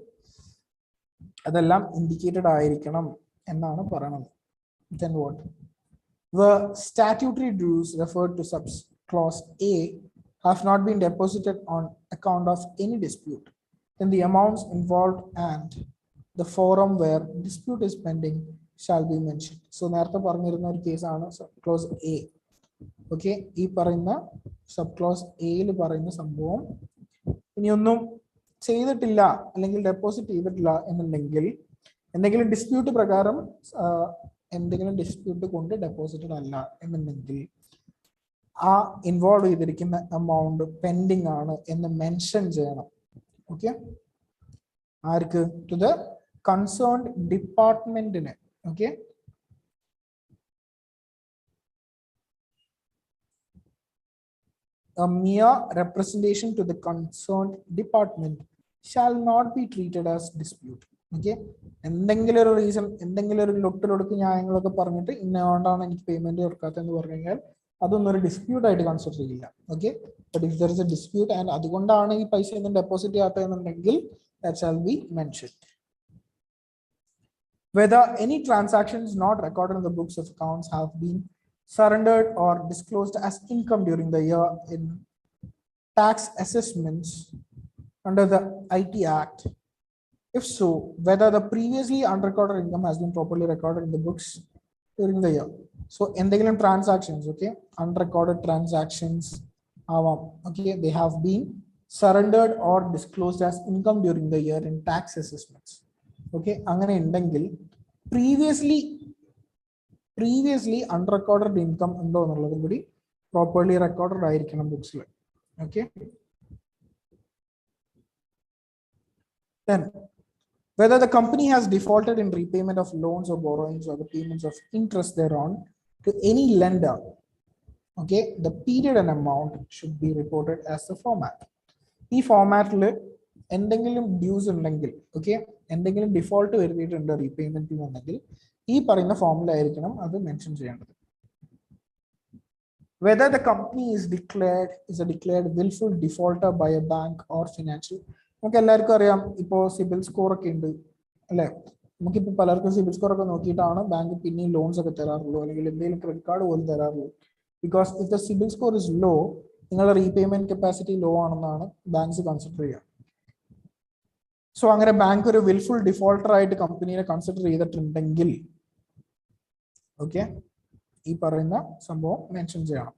A: അതെല്ലാം indicated ആയിരിക്കണം എന്നാണ് പറയുന്നത്. Then what? The statutory dues referred to subclause A have not been deposited on account of any dispute, then the amounts involved and the forum where dispute is pending shall be mentioned. So നേരത്തെ പറഞ്ഞിരുന്ന ഒരു കേസാണ് subclause A. Okay, ഈ പറയുന്ന subclause A യിൽ പറയുന്ന സംഭവം ഇനിയൊന്നും ചെയ്തിട്ടില്ല അല്ലെങ്കിൽ ഡെപ്പോസിറ്റ് ചെയ്തിട്ടില്ല എന്നുണ്ടെങ്കിൽ എന്തെങ്കിലും ഡിസ്പ്യൂട്ട് പ്രകാരം എന്തെങ്കിലും ഡിസ്പ്യൂട്ട് കൊണ്ട് ഡെപ്പോസിറ്റഡ് അല്ല എന്നുണ്ടെങ്കിൽ ആ ഇൻവോൾവ് ചെയ്തിരിക്കുന്ന എമൗണ്ട് പെൻഡിങ് ആണ് എന്ന് മെൻഷൻ ചെയ്യണം. ഓക്കെ, ആർക്ക്? ടു ദ കൺസേൺഡ് ഡിപ്പാർട്ട്മെന്റിന്. Okay, a mere representation to the concerned department shall not be treated as dispute. Okay, എന്തെങ്കിലും ഒരു റീസൺ, എന്തെങ്കിലും ഒരു ലൊട്ടിലൊടുക്ക് ന്യായങ്ങളൊക്കെ പറഞ്ഞിട്ട് ഇന്നോണ്ടാണ് എനിക്ക് പേയ്മെന്റ് കൊടുക്കാത്തതെന്ന് പറഞ്ഞു കഴിഞ്ഞാൽ അതൊന്നും ഒരു ഡിസ്പ്യൂട്ട് ആയിട്ട് കൺസിഡർ ചെയ്യില്ല. Okay, but if there is a dispute and അതുകൊണ്ടാണ് ഈ പൈസ ഒന്നും ഡെപ്പോസിറ്റ് ചെയ്യാത്തതെന്നുണ്ടെങ്കിൽ that shall be mentioned. Whether any transactions not recorded in the books of accounts have been surrendered or disclosed as income during the year in tax assessments under the IT Act. If so, whether the previously unrecorded income has been properly recorded in the books during the year. So, endeavor transactions, okay, unrecorded transactions, okay, they have been surrendered or disclosed as income during the year in tax assessments. Okay, അങ്ങനെ ഉണ്ടെങ്കിൽ previously unrecorded income ഉണ്ടോ എന്നുള്ളതും കൂടി properly recorded ആയിരിക്കണം ബുക്സിൽ. Okay, then whether the company has defaulted in repayment of loans or borrowings or the payments of interest thereon to any lender, okay, the period and amount should be reported as the format. ഈ ഫോമാറ്റിൽ എന്തെങ്കിലും dues ഉണ്ടെങ്കിൽ, okay, എന്തെങ്കിലും default വരുത്തിയിട്ടുണ്ട് repayment ഉണ്ടെങ്കിൽ ഈ പറയുന്ന ഫോമിലായിരിക്കണം അത് mention ചെയ്യേണ്ടത്. Whether the company is a declared willful defaulter by a bank or financial, നമുക്ക് എല്ലാവർക്കും അറിയാം ഇപ്പോൾ സിബിൽ സ്കോർ ഒക്കെ ഉണ്ട് അല്ലെ. നമുക്കിപ്പോൾ പലർക്കും സിബിൽ സ്കോർ ഒക്കെ നോക്കിയിട്ടാണ് ബാങ്ക് പിന്നെയും ലോൺസ് ഒക്കെ തരാറുള്ളൂ അല്ലെങ്കിൽ എന്തെങ്കിലും ക്രെഡിറ്റ് കാർഡ് പോലും തരാറുള്ളൂ. Because if the CIBIL score is low, നിങ്ങളുടെ റീപേയ്മെന്റ് കപ്പാസിറ്റി ലോ ആണെന്നാണ് ബാങ്ക്സ് കൺസിഡർ ചെയ്യുക. സോ അങ്ങനെ ബാങ്ക് ഒരു വിൽഫുൾ ഡിഫോൾട്ടർ ആയിട്ട് കമ്പനിയെ കൺസിഡർ ചെയ്തിട്ടുണ്ടെങ്കിൽ ഓക്കെ, ഈ പറയുന്ന സംഭവം മെൻഷൻ ചെയ്യണം.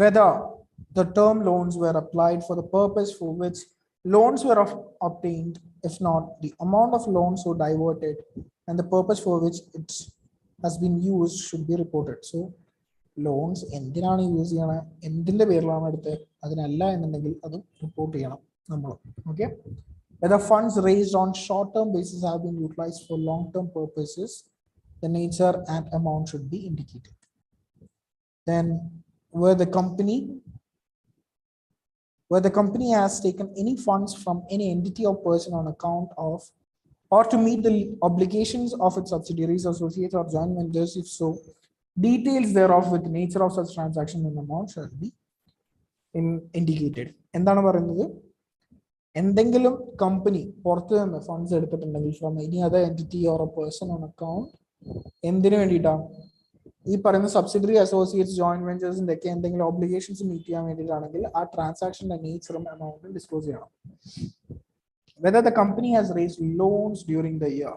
A: Whether the term loans were applied for the purpose for which loans were obtained, if not, the amount of loans so diverted and the purpose for which it has been used should be reported. So loans എന്തിനാണ് use ചെയ്യണത്, എന്തിന്റെ പേരിലാണ് എടുത്തത്, അതിനല്ല എന്നുണ്ടെങ്കിൽ അതും report ചെയ്യണം നമ്മൾ. Okay, whether funds raised on short-term basis have been utilized for long-term purposes, the nature and amount should be indicated. Then where the company has taken any funds from any entity or person on account of or to meet the obligations of its subsidiaries, associates, or joint ventures, if so, details thereof with the nature of such transaction and amount shall be indicated. എന്താണ് പറയുന്നത്, എന്തെങ്കിലും company പുറത്ത് നിന്ന് funds എടുത്തിട്ടുണ്ടെങ്കിൽ from any other entity or A person on account, എന്തിനു വേണ്ടിയിട്ടാണ്, ഈ പറയുന്ന സബ്സിഡറി, അസോസിയേറ്റ്സ്, ജോയിന്റ് വെഞ്ചേഴ്സിന്റെ ഒക്കെ എന്തെങ്കിലും ഒബ്ലിഗേഷൻസ് മീറ്റ് ചെയ്യാൻ വേണ്ടിയിട്ടാണെങ്കിൽ ആ ട്രാൻസാക്ഷന്റെ നേച്ചറും എമൗണ്ടും ഡിസ്ക്ലോസ് ചെയ്യണം. Whether the company has raised loans during the year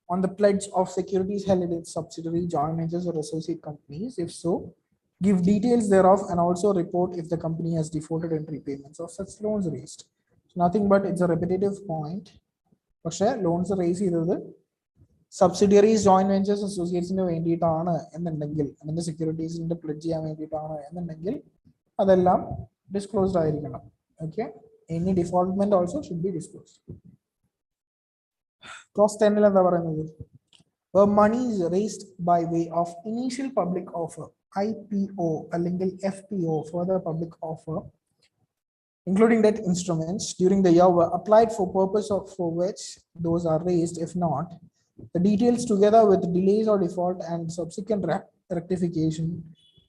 A: on the pledge of securities held in its subsidiary, joint ventures, or associate companies, if so, give details thereof and also report if the company has defaulted in repayments of such loans raised. So nothing but it's a repetitive point. പക്ഷേ loans raise ചെയ്തത് subsidiaries, joint ventures, അസോസിയേറ്റ്സിന് വേണ്ടിയിട്ടാണ് എന്നുണ്ടെങ്കിൽ, അതിന്റെ സെക്യൂരിറ്റീസിന്റെ pledge ചെയ്യാൻ വേണ്ടിയിട്ടാണ് എന്നുണ്ടെങ്കിൽ അതെല്ലാം disclosed ആയിരിക്കണം. Okay, any defaultment also should be disclosed. Clause 10 എന്താ പറയുന്നത്, where money is raised by way of initial public offer, IPO അല്ലെങ്കിൽ FPO, further public offer, including debt instruments during the year were applied for purpose of for which those are raised. If not, the details together with delays or default and subsequent rectification,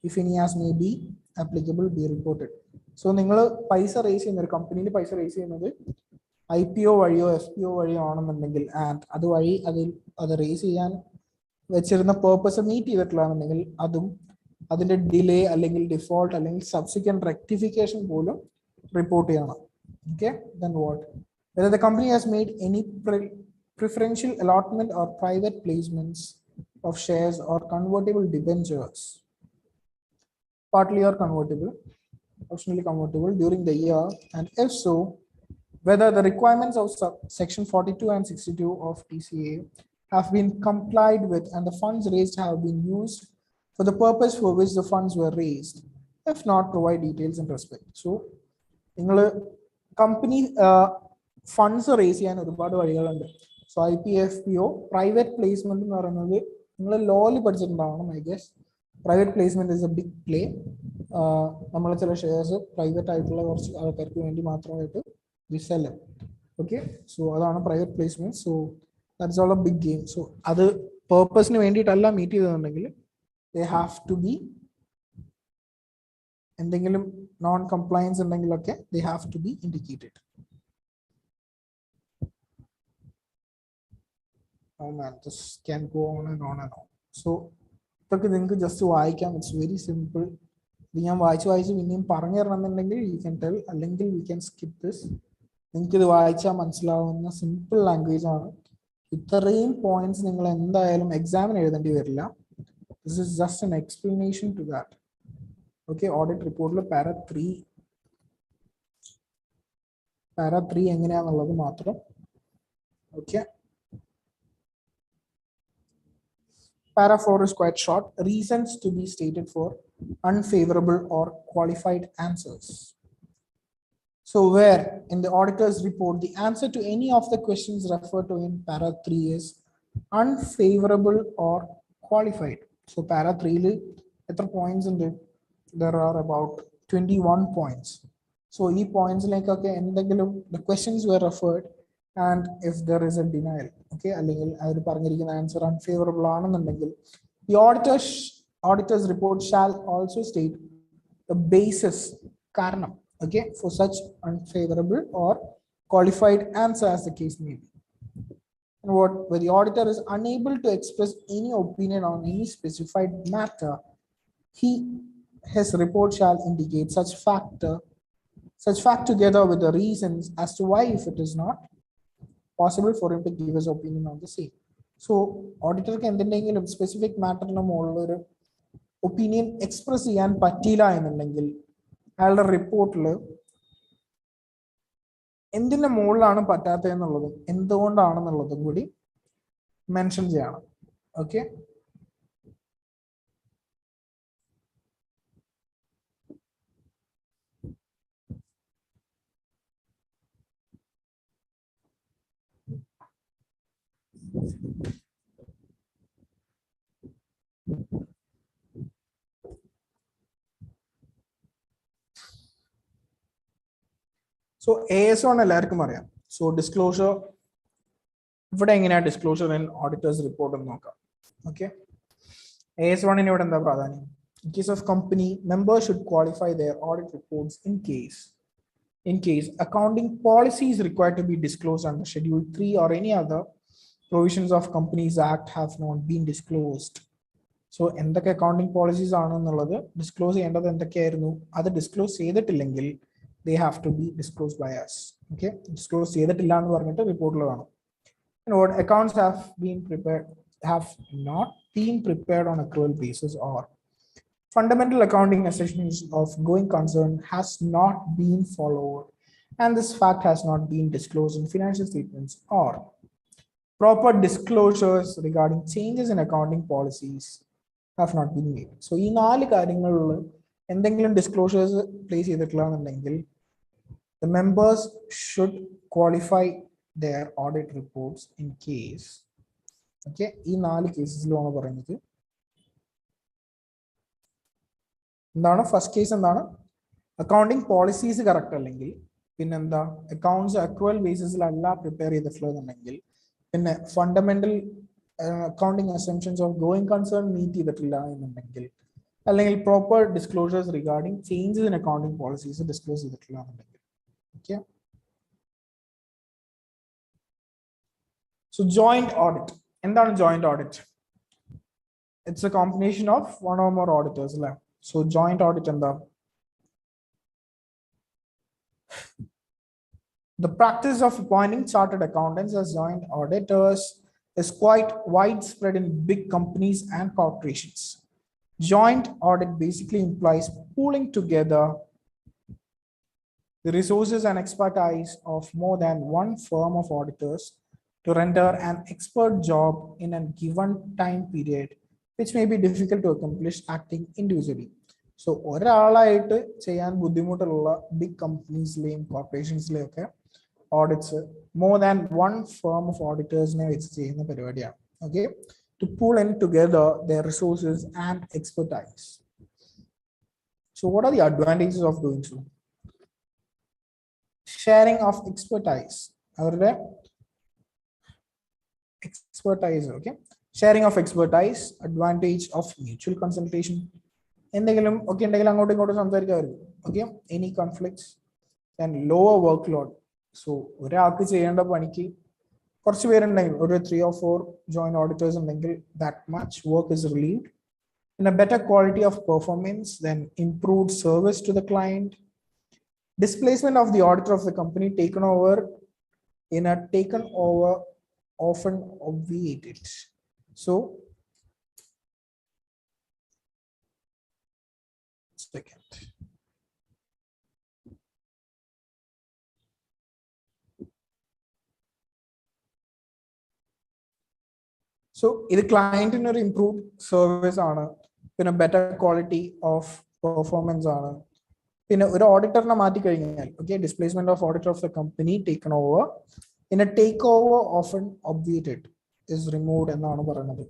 A: if any as may be applicable, be reported. So നിങ്ങൾ പൈസ raise ചെയ്യുന്ന, ഒരു കമ്പനിയിൽ പൈസ raise ചെയ്യുന്നത് IPO വഴിയോ FPO വഴിയോ ആണെന്നുണ്ടെങ്കിൽ, ആൻഡ് അതുവഴി അത് റേസ് ചെയ്യാൻ വെച്ചിരുന്ന പേർപ്പസ് മീറ്റ് ചെയ്തിട്ടില്ലാന്നുണ്ടെങ്കിൽ അതും അതിന്റെ ഡിലേ അല്ലെങ്കിൽ ഡിഫോൾട്ട് അല്ലെങ്കിൽ സബ്സിക്വന്റ് റെക്ടിഫിക്കേഷൻ പോലും റിപ്പോർട്ട് ചെയ്യണം. Okay, then what, whether the company has made any preferential allotment or private placements of shares or convertible debentures, partly or convertible, optionally convertible, during the year, and if so, whether the requirements of section 42 and 62 of TCA have been complied with and the funds raised have been used for the purpose for which the funds were raised. If not, provide details in respect. So നിങ്ങൾ company funds raise ചെയ്യാൻ ഒരുപാട് വഴികളുണ്ട്. So IPFPO, private placement എന്ന് പറയുന്നത് നിങ്ങൾ ലോയിൽ പഠിച്ചിട്ടുണ്ടാവണം, I guess. Private placement is a big play. നമ്മൾ ചില ഷെയർസ് പ്രൈവറ്റ് ആയിട്ടുള്ള കുറച്ച് ആൾക്കാർക്ക് വേണ്ടി മാത്രമായിട്ട് വിസെല്ലും. ഓക്കെ, സോ അതാണ് private placement. So that's all a big game. So അത് പേർപ്പസിന് വേണ്ടിയിട്ടല്ല മീറ്റ് ചെയ്തിട്ടുണ്ടെങ്കിൽ ദേ ഹാവ് ടു ബി, എന്തെങ്കിലും നോൺ കംപ്ലയൻസ് ഉണ്ടെങ്കിലൊക്കെ they have to be indicated. Oh man, this can go on and on and on. So ഇതൊക്കെ നിങ്ങൾക്ക് just വായിക്കാം, it's very simple. ഇത് ഞാൻ വായിച്ച് പിന്നെയും പറഞ്ഞു തരണമെന്നുണ്ടെങ്കിൽ യു ക്യാൻ ടെൽ, അല്ലെങ്കിൽ യു ക്യാൻ സ്കിപ്പ് ദിസ്. നിങ്ങൾക്ക് ഇത് വായിച്ചാൽ മനസ്സിലാവുന്ന സിമ്പിൾ ലാംഗ്വേജ് ആണ്. ഇത്രയും പോയിന്റ്സ് നിങ്ങൾ എന്തായാലും എക്സാമിന് എഴുതേണ്ടി വരില്ല. This is just an explanation to that. Okay, audit റിപ്പോർട്ടിൽ പാര 3 എങ്ങനെയാന്നുള്ളത് മാത്രം. Okay, Para 4 is quite short. Reasons to be stated for unfavorable or qualified answers. So where in the auditor's report the answer to any of the questions referred to in para 3 is unfavorable or qualified. So para 3 etra points in there are about 21 points. So e points like okay, the questions were referred and if there is a denial, okay, അല്ലെങ്കിൽ അവർ പറഞ്ഞിരിക്കുന്ന answer unfavourable ആണെന്നുണ്ടെങ്കിൽ the auditor's report shall also state the basis, കാരണം, okay, for such unfavorable or qualified answer as the case may be. And what, where the auditor is unable to express any opinion on any specified matter, his report shall indicate such fact together with the reasons as to why if it is not possible for him to give his opinion on the same. So ഓഡിറ്റർക്ക് എന്തെങ്കിലും specific മാറ്ററിന് മുകളിലൊരു opinion express ചെയ്യാൻ പറ്റിയില്ല എന്നുണ്ടെങ്കിൽ അയാളുടെ റിപ്പോർട്ടിൽ എന്തിന്റെ മുകളിലാണ് പറ്റാത്തതെന്നുള്ളതും എന്തുകൊണ്ടാണെന്നുള്ളതും കൂടി മെൻഷൻ ചെയ്യണം. ഓക്കെ, So AS1 എല്ലാവർക്കും അറിയാം. So disclosure, ഇവിടെ എങ്ങനെയാ disclosure in auditors report എന്ന് നോക്കാം. Okay. AS1 ന് ഇവിടെ എന്താ പ്രാധാന്യം? In case of company, members should qualify their audit reports in case accounting policy is required to be disclosed under Schedule 3 or any other provisions of Companies Act have not been disclosed. So എന്തൊക്കെ accounting policies ആണെന്നുള്ളത് disclose ചെയ്യേണ്ടത് എന്തൊക്കെയായിരുന്നു, അത് disclose ചെയ്തിട്ടില്ലെങ്കിൽ they have to be disclosed by us. Okay, disclose ചെയ്തിട്ടില്ല എന്ന് പറഞ്ഞിട്ട് റിപ്പോർട്ടിൽ കാണും. And what accounts have not been prepared on accrual basis, or fundamental accounting assumptions of going concern has not been followed and this fact has not been disclosed in financial statements, or proper disclosures regarding changes in accounting policies have not been made. So ഈ നാല് കാര്യങ്ങളിൽ എന്തെങ്കിലും disclosures place ചെയ്തിട്ടില്ലാന്നുണ്ടെങ്കിൽ the members should qualify their audit reports in case. Okay, ഈ നാല് കേസസിലാണ് പറയുന്നത്. എന്താണ് ഫസ്റ്റ് കേസ്? എന്താണ് അക്കൗണ്ടിങ് പോളിസീസ് കറക്റ്റ് അല്ലെങ്കിൽ, പിന്നെന്താ അക്കൗണ്ട്സ് അക്രുവൽ ബേസിസിലല്ല പ്രിപ്പയർ ചെയ്തിട്ടുള്ളതെന്നുണ്ടെങ്കിൽ, പിന്നെ fundamental accounting assumptions of going concern meet ചെയ്തിട്ടില്ല എന്നുണ്ടെങ്കിൽ, അല്ലെങ്കിൽ proper disclosures regarding changes in accounting policies disclose ചെയ്തിട്ടില്ല എന്നുണ്ടെങ്കിൽ. Okay. So joint audit. എന്താണ് joint audit? It's a combination of one or more auditors. So joint audit എന്താ? The practice of appointing chartered accountants as joint auditors is quite widespread in big companies and corporations. Joint audit basically implies pooling together the resources and expertise of more than one firm of auditors to render an expert job in a given time period, which may be difficult to accomplish acting individually. So ഒരാളായിട്ട് ചെയ്യാൻ ബുദ്ധിമുട്ടുള്ള big കമ്പനീസിലെയും കോർപ്പറേഷൻസിലെയും ഒക്കെ audits more than one firm of ഓഡിറ്റേഴ്സിനെ വെച്ച് ചെയ്യുന്ന പരിപാടിയാണ്. Okay, to pool in together their resources and expertise. So what are the advantages of doing so? Sharing of expertise. അവരുടെ expertise. Okay, sharing of expertise, advantage of mutual consultation. എന്തെങ്കിലും ഒക്കെ ഉണ്ടെങ്കിൽ അങ്ങോട്ടും ഇങ്ങോട്ടും സംസാരിക്കാമായിരുന്നു. Okay, any conflicts and lower work load. So ഒരാൾക്ക് ചെയ്യേണ്ട പണിക്ക് കുറച്ച് പേരുണ്ടെങ്കിൽ, ഒരു 3 or 4 joint auditors ഉണ്ടെങ്കിൽ, that much work is relieved in a better quality of performance, then improved service to the client. Displacement of the auditor of the company taken over often obviated. So second, so ഇത് ക്ലയന്റിന് ഒരു improved service ആണ്, പിന്നെ better quality of performance ആണ്. പിന്നെ ഒരു ഓഡിറ്ററിനെ മാറ്റി കഴിഞ്ഞാൽ, okay, displacement of auditor of the company taken over in a take over often obviated is removed എന്നാണ് പറയുന്നത്.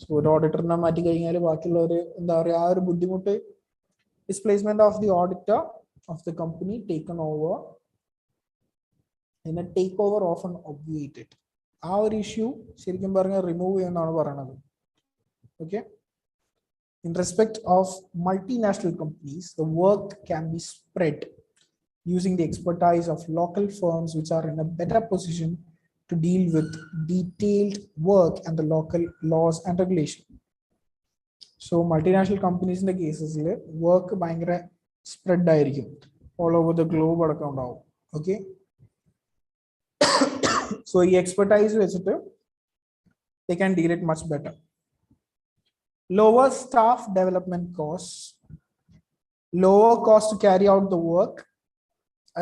A: സോ ഒരു ഓഡിറ്ററിനെ മാറ്റി കഴിഞ്ഞാൽ ബാക്കിയുള്ളവർ എന്താ പറയുക, ആ ഒരു ബുദ്ധിമുട്ട്, displacement of the auditor of the company taken over in a take over often obviated, ആ ഒരു ഇഷ്യൂ ശരിക്കും പറഞ്ഞാൽ റിമൂവ് ചെയ്യുന്നതാണ് പറയുന്നത്. Okay, in respect of multinational companies, the work can be spread using the expertise of local firms which are in a better position to deal with detailed work and the local laws and regulation. So multinational companies in the cases work ഭയങ്കര spread ആയിരിക്കും, all over the globe അടക്കം ഉണ്ടാവും. Okay, so ഈ expertise വെച്ചിട്ട് they can deal it much better. Lower staff development costs, lower cost to carry out the work,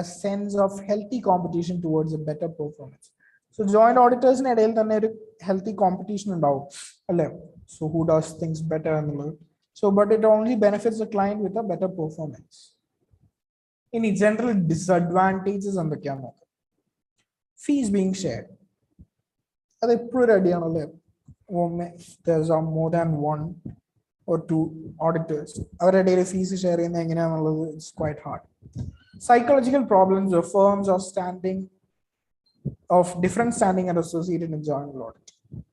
A: a sense of healthy competition towards a better performance. So joint auditors in ഇടയിൽ തന്നെ ഒരു healthy competition ഉണ്ടാവും അല്ലേ? So who does things better എന്നുള്ളത്. So but it only benefits the client with a better performance. ഇനി general disadvantages എന്തൊക്കെയാന്ന് നോക്കാം. Fees being shared. അത് എപ്പോഴും ഒരു അടിയാണല്ലേ? There's more than 1 or 2 auditors, അവരുടെ fees ഷെയർ ചെയ്യുന്നത് എങ്ങനെയാണെന്നുള്ളത്, it's quite hard. Psychological problems of firms or standing of different standing and associated in joint audit.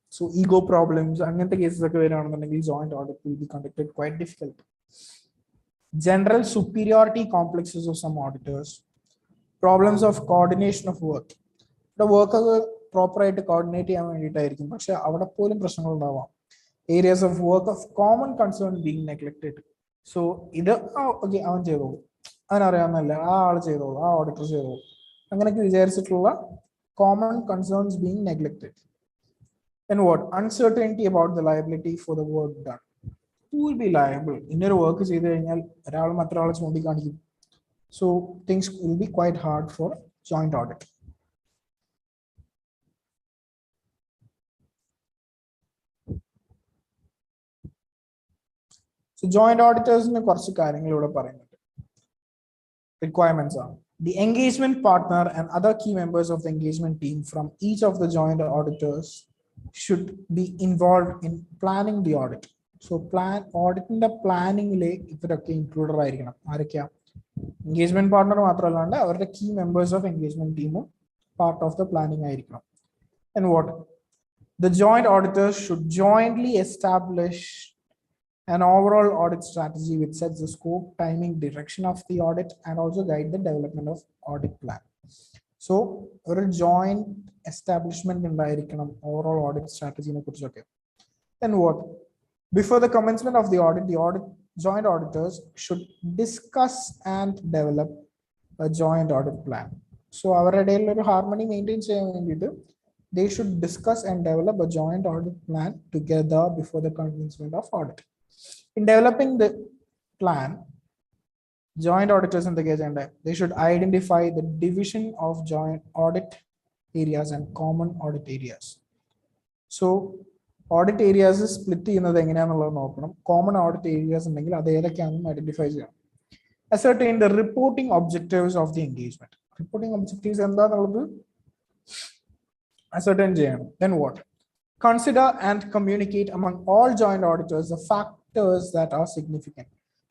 A: So ego problems, അങ്ങനത്തെ cases ഒക്കെ വരികയാണെന്നുണ്ടെങ്കിൽ joint audit will be conducted quite difficult. General superiority complexes of some auditors, problems of coordination of work. The work ഒക്കെ proper ആയിട്ട് coordinate ചെയ്യാൻ വേണ്ടിയിട്ടായിരിക്കും, പക്ഷെ അവിടെ പോലും പ്രശ്നങ്ങൾ ഉണ്ടാവാം. Areas of work of common concern being neglected. So ഇത് okay അവൻ ചെയ്തോളൂ, അവനറിയാവുന്നല്ല, ആ ആൾ ചെയ്തോളൂ, ആ ഓഡിറ്റർ ചെയ്തോളൂ, അങ്ങനെയൊക്കെ വിചാരിച്ചിട്ടുള്ള common concerns being neglected. And what? Uncertainty about the liability for the work done. Who will be liable? ഇന്നൊരു വർക്ക് ചെയ്ത് കഴിഞ്ഞാൽ ഒരാൾ മറ്റൊരാളെ ചൂണ്ടിക്കാണിക്കും. So things will be quite hard for joint audit. So joint auditors ne കുറച്ച് കാര്യങ്ങൾ ഇവിടെ പറയുന്നുണ്ട്. Requirements are: the engagement partner and other key members of the engagement team from each of the joint auditors should be involved in planning the audit. So audit in the planning ഇവരൊക്കെ included ആയിരിക്കണം. ആരൊക്കെയാ? Engagement partner മാത്രമല്ലാണ്ട് അവരുടെ key members of engagement team part of the planning ആയിരിക്കണം. And what? The joint auditors should jointly establish an overall audit strategy which sets the scope, timing, direction of the audit, and also guide the development of audit plan. So, a joint establishment in overall audit strategy. Then what? Before the commencement of the audit joint auditors should discuss and develop a joint audit plan. So, our harmony maintains. They should discuss and develop a joint audit plan together before the commencement of audit. In developing the plan, joint auditors in the agenda, they should identify the division of joint audit areas and common audit areas. So audit areas is split in the common audit areas and identify. Ascertain the reporting objectives of the engagement. Reporting objectives and ascertain. Then what? Consider and communicate among all joint auditors the factors that are significant.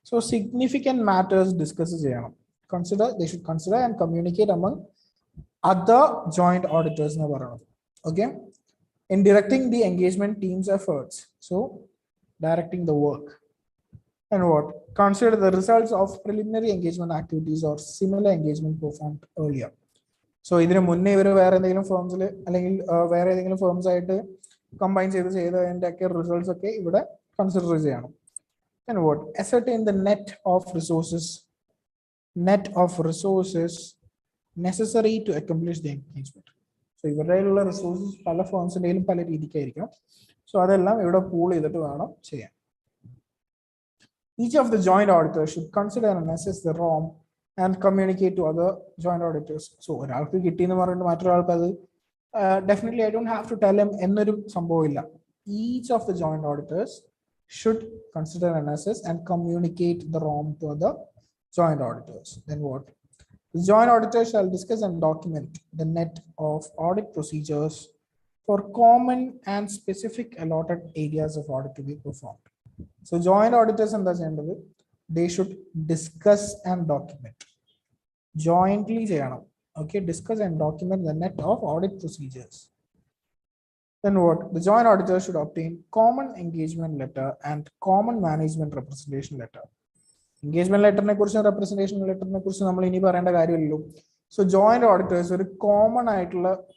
A: So significant matters discusses. They should consider and communicate among other joint auditors. Okay. In directing the engagement team's efforts. So directing the work. And what? Consider the results of preliminary engagement activities or similar engagement performed earlier. So either munne where firms where firms combine and results consider. And what? Ascertain the net of resources necessary to accomplish the engagement. So if resources pala firms and pala so pool each of the joint auditors should consider and assess the ROM and communicate to other joint auditors. So definitely I don't have to tell him each of the joint auditors should consider and assess and communicate the ROM to other joint auditors. Then what? The joint auditors shall discuss and document the net of audit procedures for common and specific allotted areas of audit to be performed. So joint auditors and the they should discuss and document. Jointly, okay, discuss and document the net of audit procedures. Then what? The joint auditors should obtain common engagement letter and common management representation letter. Engagement letter and representation letter. So joint auditors are common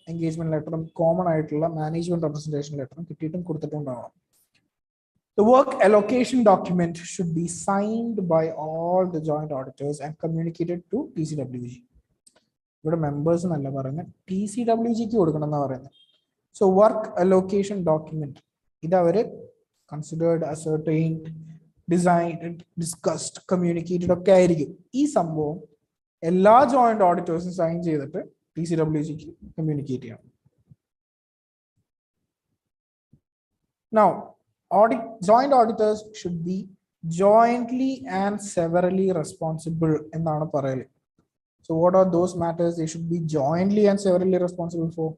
A: engagement letter, common management representation letter. The work allocation document should be signed by all the joint auditors and communicated to TCWG. Members TCWG. So work allocation document considered, ascertained, designed, discussed, communicated. This a large joint auditors sign TCWG communicate. Now joint auditors should be jointly and severally responsible. So what are those matters they should be jointly and severally responsible for?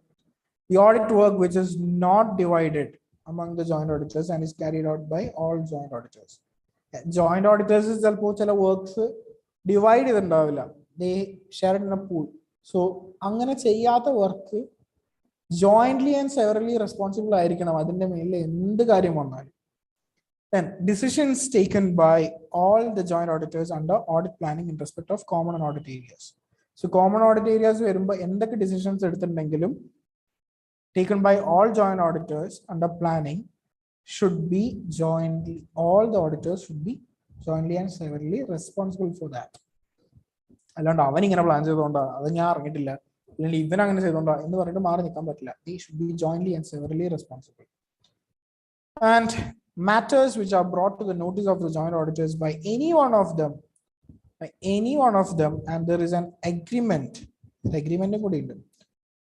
A: The audit work which is not divided among the joint auditors and is carried out by all joint auditors. Joint auditors is works divided. they share it in a pool. So അങ്ങനെ ചെയ്യാത്ത work jointly and severally responsible ആയിരിക്കണം അതിന്റെ മേലിൽ എന്ത് കാര്യം വന്നാലും. Then decisions taken by all the joint auditors under audit planning in respect of common and audit areas. So common audit areas വരുമ്പോൾ എന്തൊക്കെ decisions എടുത്തിട്ടുണ്ടെങ്കിലും taken by all joint auditors under planning should be jointly, all the auditors should be jointly and severally responsible for that. അല്ലാണ്ട് അവൻ ഇങ്ങനെ plan ചെയ്തുകൊണ്ടാ അത് ഞാൻ അറിഞ്ഞിട്ടില്ല അല്ലെങ്കിൽ ഇവൻ അങ്ങനെ ചെയ്തുകൊണ്ടാ എന്ന് പറഞ്ഞിട്ട് മാറി നിൽക്കാൻ പറ്റില്ല. They should be jointly and severally responsible. And matters which are brought to the notice of the joint auditors by any one of them, and there is an agreement കൂടി ഉണ്ട്,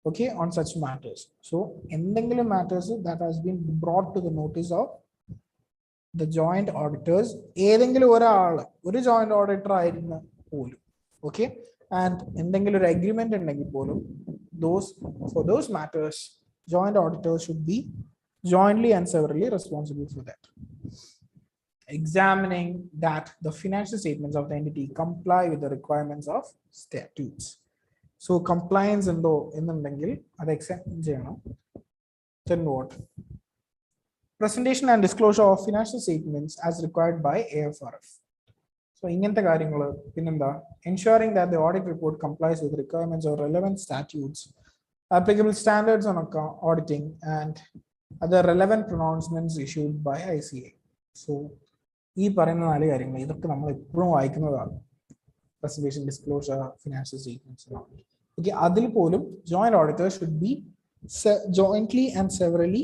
A: okay, on such matters. So എന്തെങ്കിലും matters that has been brought to the notice of the joint auditors, ഏതെങ്കിലും ഒരാൾ ഒരു joint auditor ആയിരുന്ന പോലും, okay, and എന്തെങ്കിലും ഒരു agreement ഉണ്ടെങ്കിൽ പോലും for those matters joint auditors should be jointly and severally responsible for that. Examining that the financial statements of the entity comply with the requirements of statutes. So compliance ഉണ്ടോ എന്നുണ്ടെങ്കിൽ അത് examine ചെയ്യണം. Then what? Presentation and disclosure of financial statements as required by AFRF. So ഇങ്ങനത്തെ കാര്യങ്ങൾ പിന്നെന്താ? Ensuring that the audit report complies with requirements of relevant statutes, applicable standards on auditing, and other relevant pronouncements issued by ICA. So ഈ പറയുന്ന 4 കാര്യങ്ങൾ ഇതൊക്കെ നമ്മൾ എപ്പോഴും വായിക്കുന്നതാണ്. Presentation, disclosure, financial statements. Okay, അതിൽ പോലും joint auditors should be jointly and severally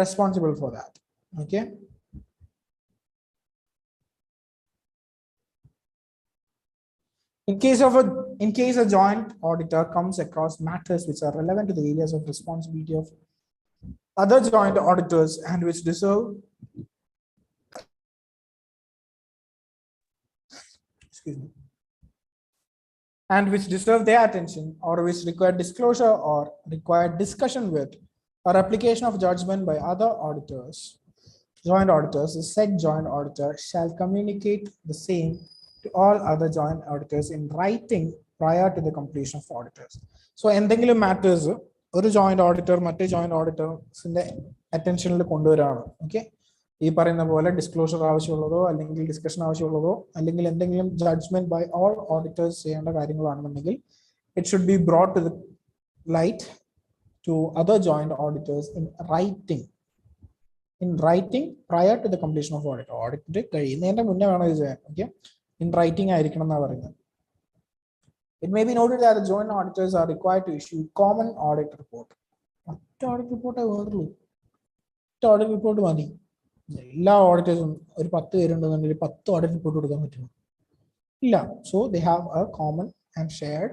A: responsible for that. Okay. In case a joint auditor comes across matters which are relevant to the areas of responsibility of other joint auditors and which deserve their attention, or which require disclosure or require discussion with or application of judgment by other joint auditors, the said joint auditor shall communicate the same to all other joint auditors in writing prior to the completion of auditors. So എന്തെങ്കിലും matters ഒരു joint auditor മറ്റേ joint auditorസിന്റെ attentionൽ കൊണ്ടുവരാണ്. Okay, ഈ പറയുന്ന പോലെ disclosure ആവശ്യമുള്ളതോ അല്ലെങ്കിൽ discussion ആവശ്യമുള്ളതോ അല്ലെങ്കിൽ എന്തെങ്കിലും judgement by all auditors ചെയ്യേണ്ട കാര്യങ്ങളാണെന്നുണ്ടെങ്കിൽ it should be brought to the light to other joint auditors in writing prior to the completion of audit. Audit കഴിയുന്നതിന്റെ മുന്നേ വേണം ഇത് ചെയ്യാൻ. ഓക്കെ, ഇൻ റൈറ്റിംഗ് ആയിരിക്കണം എന്നാണ് പറയുന്നത്. It may be noted that the joint auditors are required to issue common audit report. ഒറ്റ audit റിപ്പോർട്ടേ വേറുള്ളൂ. ഒറ്റ ഓഡിറ്റ് റിപ്പോർട്ട് മതി. എല്ലാ ഓഡിറ്റേഴ്സും ഒരു 10 പേരുണ്ടെന്നുണ്ടെങ്കിൽ 10 ഓഡിറ്റ് റിപ്പോർട്ട് കൊടുക്കാൻ പറ്റുമോ? ഇല്ല. So they have a common and shared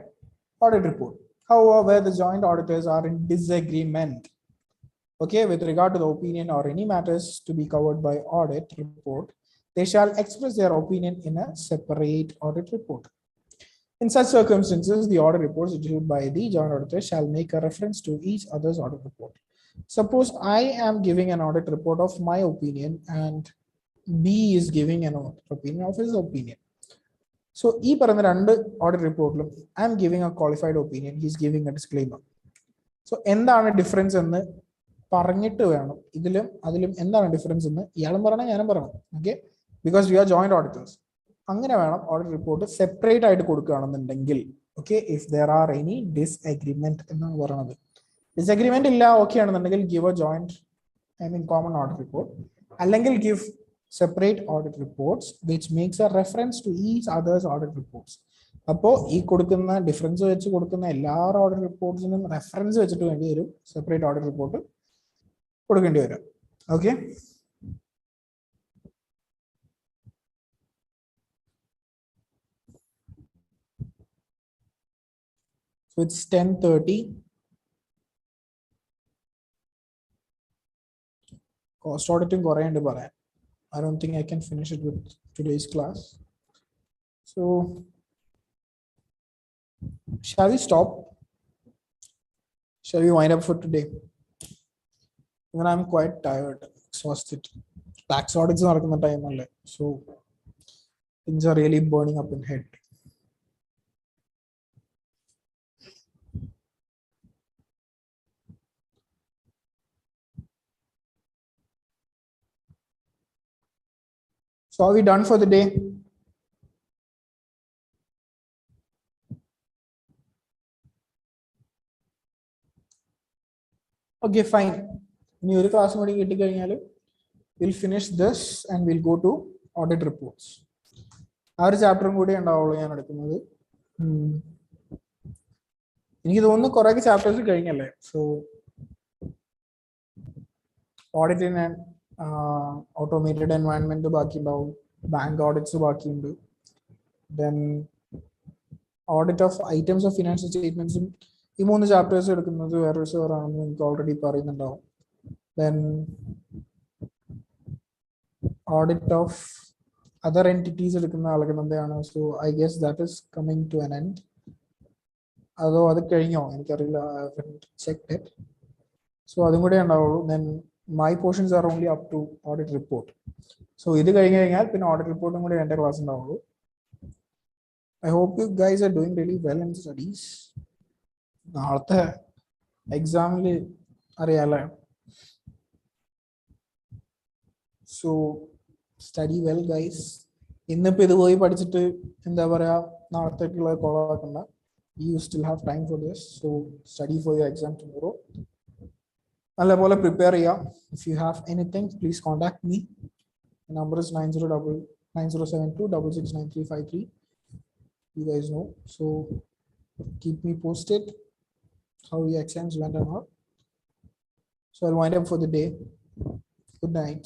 A: audit report. However, where the joint auditors are in disagreement, okay, with regard to the opinion or any matters to be covered by audit report, they shall express their opinion in a separate audit report. In such circumstances, the audit reports issued by the joint auditor shall make a reference to each other's audit report. Suppose I am giving an audit report of my opinion and B is giving an audit opinion of his opinion. So, ഈ പറയുന്ന രണ്ട് audit റിപ്പോർട്ടിലും I am giving a qualified opinion, he is giving a disclaimer. So, എന്താണ് difference എന്ന് പറഞ്ഞിട്ട് വേണം ഇതിലും അതിലും എന്താണ് ഡിഫറൻസ് എന്ന് ഇയാളും പറയണം ഞാനും പറയണം. Okay, because we are joint auditors. അങ്ങനെ വേണം ഓഡിറ്റ് റിപ്പോർട്ട് സെപ്പറേറ്റ് ആയിട്ട് കൊടുക്കുകയാണെന്നുണ്ടെങ്കിൽ. Okay, if there are any disagreement എന്നാണ് പറയുന്നത്. ഡിസ്അഗ്രിമെന്റ് ഇല്ല ഓക്കെ ആണെന്നുണ്ടെങ്കിൽ give a joint common audit report, അല്ലെങ്കിൽ give separate audit reports which makes a reference to each other's audit reports. അപ്പോൾ ഈ കൊടുക്കുന്ന ഡിഫറൻസ് വെച്ച് കൊടുക്കുന്ന എല്ലാ ഓഡിറ്റ് റിപ്പോർട്ട്സിനും റെഫറൻസ് വെച്ചിട്ട് വേണ്ടി വരും സെപ്പറേറ്റ് ഓഡിറ്റ് റിപ്പോർട്ട് കൊടുക്കേണ്ടി വരും. Okay, so it's 10:30. Cost auditing കുറേ ഉണ്ട് പറയാൻ. I don't think I can finish it with today's class. So shall we stop? Shall we wind up for today? Even I'm quite tired, exhausted. Tax audits നടക്കുന്ന time അല്ലേ, so things are really burning up in head. So are we done for the day? Okay, fine. ഇനി ഒരു class കൂടി കിട്ടിക്കഴിഞ്ഞാൽ we'll finish this and we'll go to audit reports. ആ ഒരു ചാപ്റ്ററും കൂടി ഉണ്ടാവുള്ളൂ ഞാൻ എടുക്കുന്നത്. എനിക്ക് തോന്നുന്നു കുറെ ചാപ്റ്റേഴ്സ് കഴിഞ്ഞല്ലേ. So auditing and automated environment ബാക്കി ഉണ്ടാവും, ബാങ്ക് ഓഡിറ്റ്സ് ബാക്കിയുണ്ട്, then audit of items of financial സ്റ്റേറ്റ്മെന്റ്സും ഈ 3 ചാപ്റ്റേഴ്സ് എടുക്കുന്നത് വേറൊരു സാറാണെന്ന് എനിക്ക് ഓൾറെഡി പറയുന്നുണ്ടാവും. Then audit of other entities എടുക്കുന്ന ആളുകളെന്താണ്. So I guess that is coming to an end. അതോ അത് കഴിഞ്ഞോ എനിക്കറിയില്ല, ചെക്ക് ഇറ്റ്. സോ അതും കൂടെ ഉണ്ടാവുള്ളൂ. Then my portions are only up to audit report. So ഇത് കഴിഞ്ഞ് കഴിഞ്ഞാൽ പിന്നെ ഓഡിറ്റ് റിപ്പോർട്ടും കൂടി എൻ്റെ ക്ലാസ് ഉണ്ടാവുള്ളൂ. I hope you guys are doing really well in studies. നാളത്തെ എക്സാമിൽ അറിയാലേ. So study well guys. ഇന്നിപ്പോൾ ഇത് പോയി പഠിച്ചിട്ട് എന്താ പറയുക നാളത്തേക്കുള്ള കൊളാക്കണ്ട. You still have time for this. So study for your exam tomorrow. നല്ലപോലെ പ്രിപ്പയർ ചെയ്യാം. If you have anything, please contact me. The number is 9072669353. You guys know. So keep me posted how your exams went or not. So I'll wind up for the day. Good night.